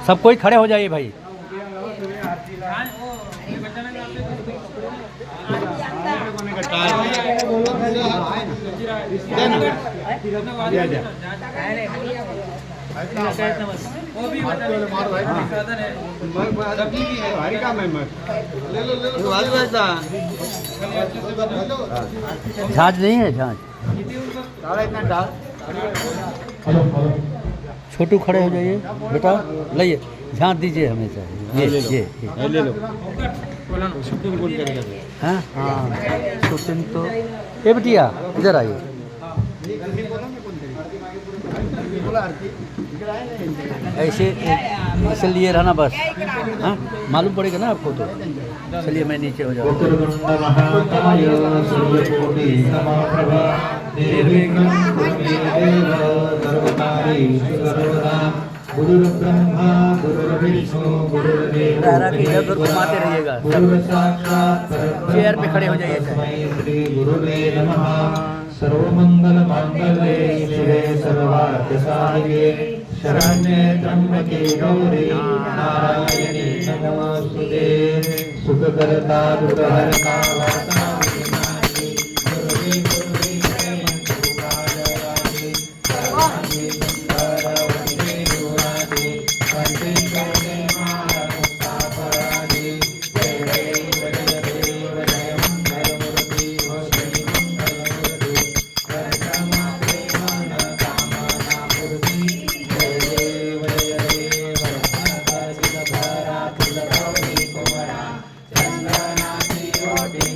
सब कोई खड़े हो जाइए भाई। झांझ नहीं है, झांझ। छोटू खड़े हो जाइए बेटा, लाइए झांझ दीजिए हमें चाहिए। ये ले लो। शूटिंग कौन करेगा? हाँ हाँ, शूटिंग तो ये बिटिया इधर आइए। ऐसे ऐसे लिए रहना बस। हाँ, मालूम पड़ेगा ना आपको तो। चलिए मैं नीचे हो जाऊँ। रह के इधर उधर घुमाते रहिएगा। चेयर पे खड़े हो जाइए। सर्वमंगल मांगल्ये शिवे सर्वार्थ साधिके शरण्ये त्र्यंबके गौरी नारायणी नमोस्तुते सुखकर्ता दुःखहर्ता वार्ता विनाशिनी दुर्गे दुर्गे जयमन्तुकालयानि सर्वाणि संसारवन्ते दुरानि वन्दे वन्दे मातरमुक्तापराणि जय देव जय मंगलमूर्ति श्री मंगलमूर्ति कर्तमात्रे मन कामना पूर्ति जय देव भरा फुलगौरी कुमरा चंदनाची ओटी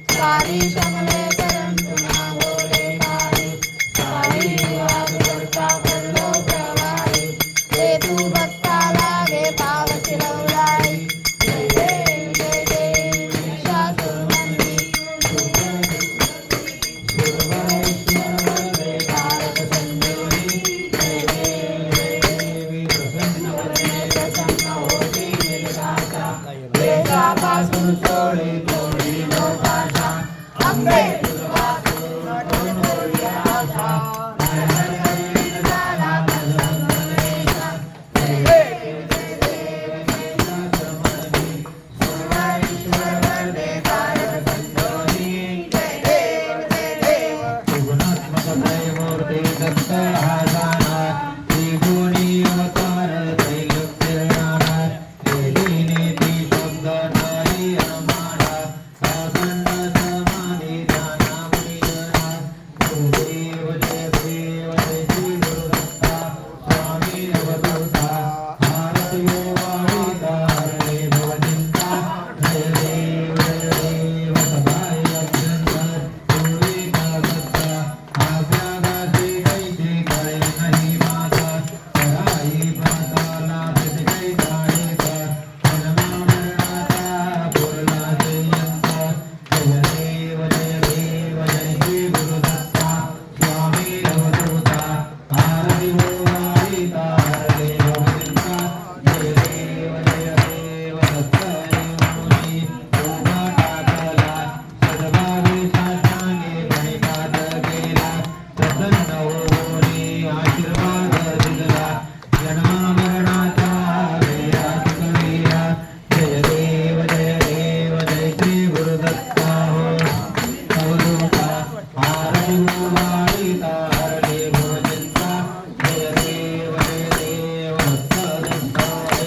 सारी शमले परंतु ना बोले काही, काही वाद करता पडलो प्रवाही, ते तू भक्ता लागे पावसी लवलाई. जय देव जय देव महिषासुरमर्दिनी, तारक संजीवनी. जय देव जय देवी प्रसन्न होती निर्घाता, देशापासून सोडी तोडी लोकांचा, अंबे तुझा तोडून होई आशा. हर हर हरी झाला प्रसन्नेशा. जय देव जय देव महिषासुरमर्दिनी, सोमेश्वर वरदे तारक संजीवनी. जय देव जय देव त्रिगुणात्मक त्रयमूर्ती दत्त आधाना, त्रिगुणी अवतार त्रैलोक्यज्ञाना, त्रिलीनीती शब्द नाही अनुमाना, अखंड समाधी ध्यानामणिजना. गुरुदेव जय देव जय श्री गुरुदत्ता, स्वामी अवधूता, भारत योगाहिता हरे भवचिंता. जय देव सदाय अभ्यंतर पूरी कागदता, आज्ञादासी कैसी करे नहीं माता, कराई पाताला तिथे काही जाणीता, जन्मा मरणाचा पुरला जयंता. जय देव जय श्री गुरुदत्ता, स्वामी अवधूता, भारत योगाहिता हरे भवचिंता. जय देव दत्तयोनी उभा टाकला, सद्भावी साष्टांगी प्रणिपात केला, प्रसन्न होऊनी आशीर्वाद दिला, जन्मा मरणाचा वेळा चुकविला. जय देव जय श्री गुरुदत्ता अवधूता, भारत योगाहिता हरे भवचिंता. जय देव दत्तदत्ताय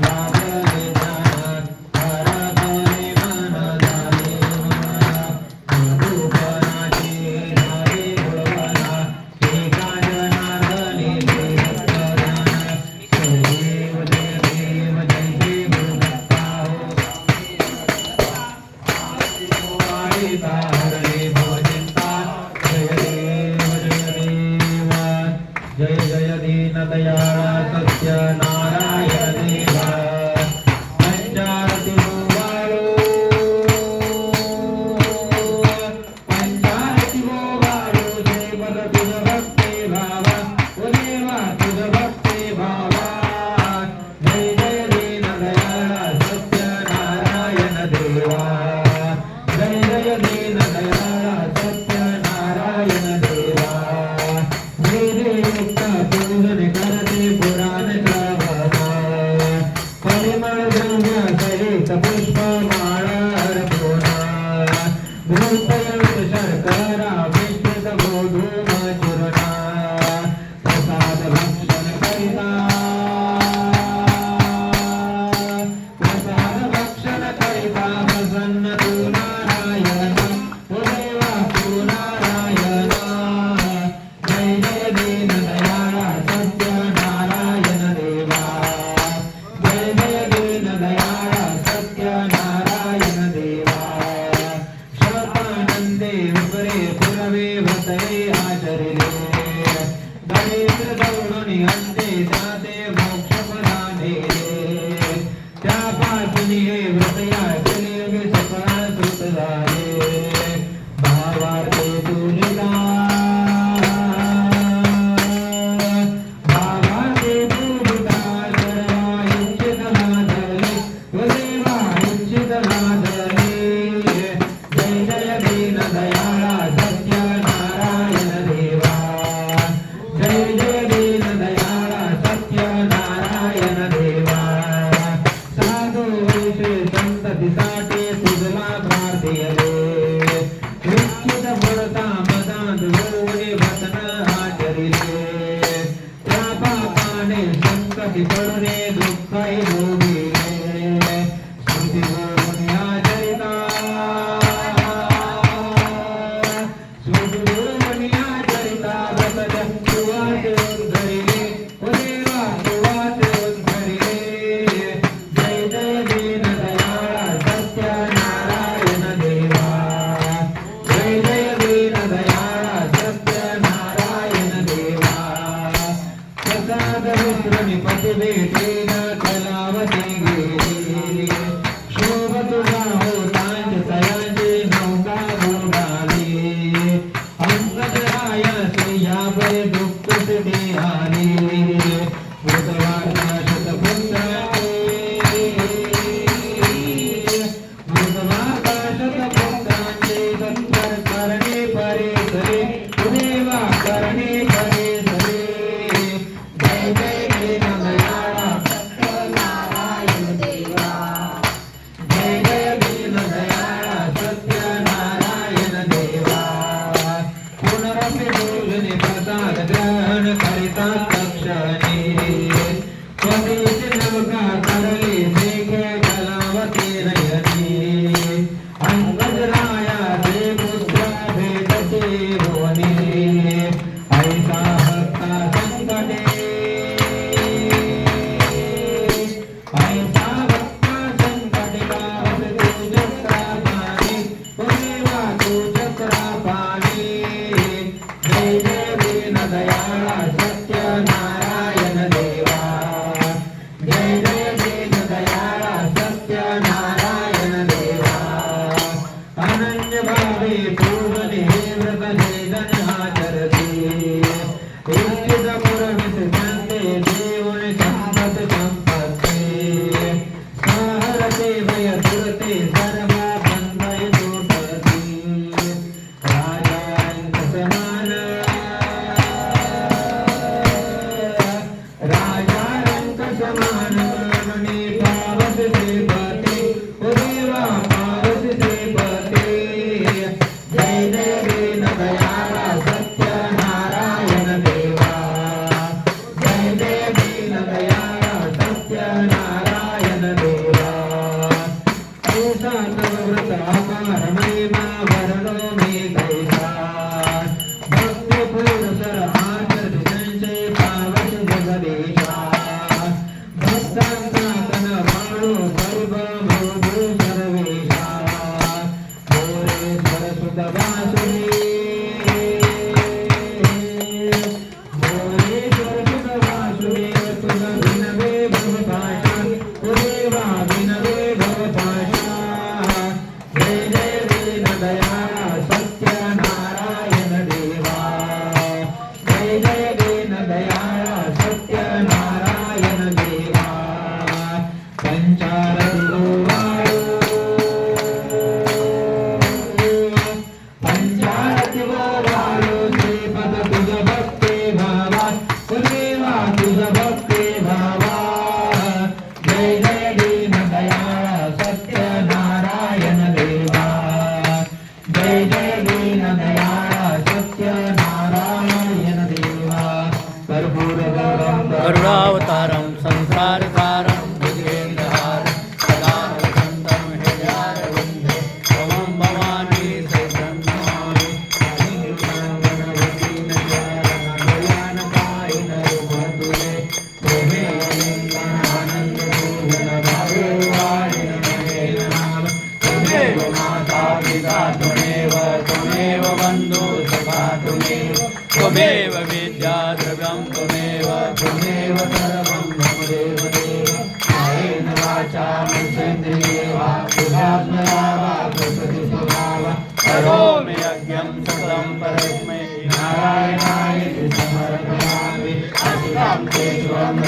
वागले ज्ञान, हरतले मन झाले मना, मधुपनाची झाले गुणवना, एका जनार्दनी देवज्ञान. जय देव जय श्री गुरुदत्ता योगाहिता हरे भवचिंता. जय देव जय जय दीनदयाळ सत्यनारायण देवा. पंचारती गोवाळो, पंचारती गोवाळो, जय बल तुझ भक्ती भावा, ओ देवा तुझ भक्ती भावा. जय जय दीनदयाळ सत्यनारायण देवा. जय जय दीनदयाळ सत्यनारायण देवा. वेदयुक्त पूजन करते पुराण श्रवणा, परिमळ द्रव्य सहित पुष्पमाळ अर्पणा, धूपयुक्त शर्करा मिश्रित गोधूम चूर्णा, प्रसाद भक्षण करिता, प्रसाद भक्षण करिता प्रसन्न तू नारायण, ओ देवा तू नारायण. जय जय दीनदयाळ सत्यनारायण देवा. जय जय दीनदयाळ सत्यनारायण देवा. शतानंदे उपरे पुरवे व्रतये आचरिले, दरिद्र दौडुनि अंते जाते मोक्षपदाने, त्यापासून हे व्रतया केले सफळ सुत झाले. भावार्थे तुझिला, भावार्थे तुझिला सर्वा इच्छित लादले, ओ देवा इच्छित लादले. जय जय दीनदयाळ सत्यनारायण देवा. जय जय दीनदयाळ सत्यनारायण देवा. साधू वैश्य संततीसाठी तुझला प्रार्थयले, निश्चित फळता मदांत होऊने वचन आचरिले, त्या पापाने संकटी पडणे दुःखही भोगिले, स्मृती होऊन आचरिता, स्मृती होऊन आचरिता व्रत सुवास धरिले, ओ देवा सुवास मातृनिपती भेटेन कलावती गेली शोभ तुझा होतांच तयांची नौका बुडाली अंगदराय श्रेयापरी दुःख सिद्धी आली भूतवार्ता शतपुत्राचे भूतवार्ता शतपुत्राचे संकर करणे परेसरे देवा करणे परेसरे जय जय दीनदयाळा सत्यनारायण देवा जय जय दीनदयाळा सत्यनारायण देवा पुनरपि भोजने प्रसाद ग्रहण करिता तक्षणे स्वदेश नौका तरली देखे कलावती नयनी अंगदराया ते पुत्र भेटते भुवनी ऐसा भक्ता संकटे ऐसा भक्ता संकटे गावत तू चक्रापाणी देवा तू चक्रापाणी जय जय दीनदयाळा सत्यनारायण देवा जय जय दीनदयाळा सत्यनारायण देवा अनन्य भावे पूर्वने व्रत छेदन आचरते इष्टित पुरवित शांते देवुनि संपत संपत्ते सहरते भय दुरते सर्वा बंधय तुटती राजांक समान राजांक समान मनने पावस सेवते देवा पावस सेवते जय जय दीनदयाळा सत्यनारायण देवा जय जय दीनदयाळा सत्यनारायण देवा ऐसा तव व्रत आकार महिमा वर्णो मे कैसा भक्ति पुरसर आचर संचय पावस जगदीशा भक्तांचा तन वाळो सर्व भोगो सर्वेशा मोरे सरस्वत वासुदेव मोरे सरस्वत वासुदेव तुझ विनवे भवपाशा देवा विनवे भवपाशा जय जय दीनदयाळा सत्यनारायण देवा जय जय दीनदयाळा सत्यनारायण देवा पंचारती गोवाळो पंचारती गोवाळो श्रीपद तुझ भक्ती भावा देवा तुझ भक्ती भावा जय जय दीनदयाळा सत्यनारायण देवा जय जय दीनदयाळा सत्यनारायण देवा कर्पूर करुणावतारं संसारसारं भुजगेन्द्रहारं सदा वसन्तं हृदयारविन्दे त्वं भवानी सहितं नमामि त्वमेव माता पिता त्वमेव बन्धु सखा त्वमेव विद्या द्रव्यं त्वमेव सर्वं मम देव देव कायेन वाचा मनसेन्द्रियेवा बुद्ध्यात्मना वा प्रकृति स्वभाव करोमि यज्ञं सकलं परस्मै नारायणाय समर्पयामि असितं ते स्वं